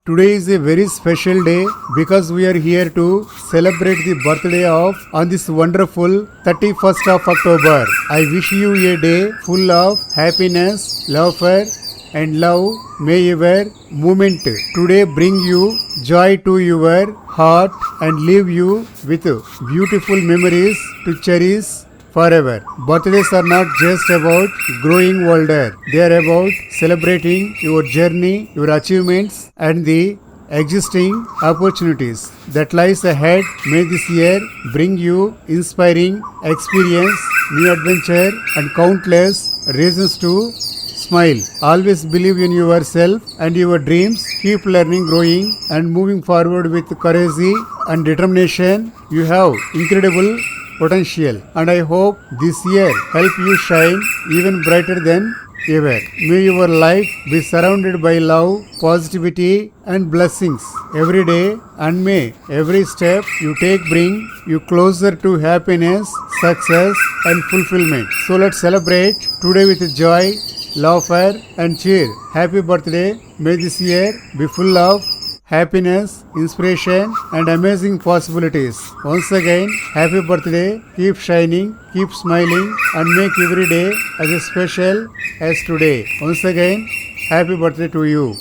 Today is a very special day because we are here to celebrate the birthday of on this wonderful 31st of October. I wish you a day full of happiness, laughter and love. May your moment today bring you joy to your heart and leave you with beautiful memories to cherish forever. Birthdays are not just about growing older. They are about celebrating your journey, your achievements and the existing opportunities that lies ahead. May this year bring you inspiring experience, new adventure and countless reasons to smile. Always believe in yourself and your dreams. Keep learning, growing and moving forward with courage and determination. You have incredible potential and I hope this year help you shine even brighter than ever. May your life be surrounded by love, positivity and blessings every day, and may every step you take bring you closer to happiness, success and fulfillment. So let's celebrate today with joy, laughter and cheer. Happy birthday. May this year be full of happiness, inspiration and amazing possibilities. Once again, happy birthday. Keep shining, keep smiling and make every day as special as today. Once again, happy birthday to you.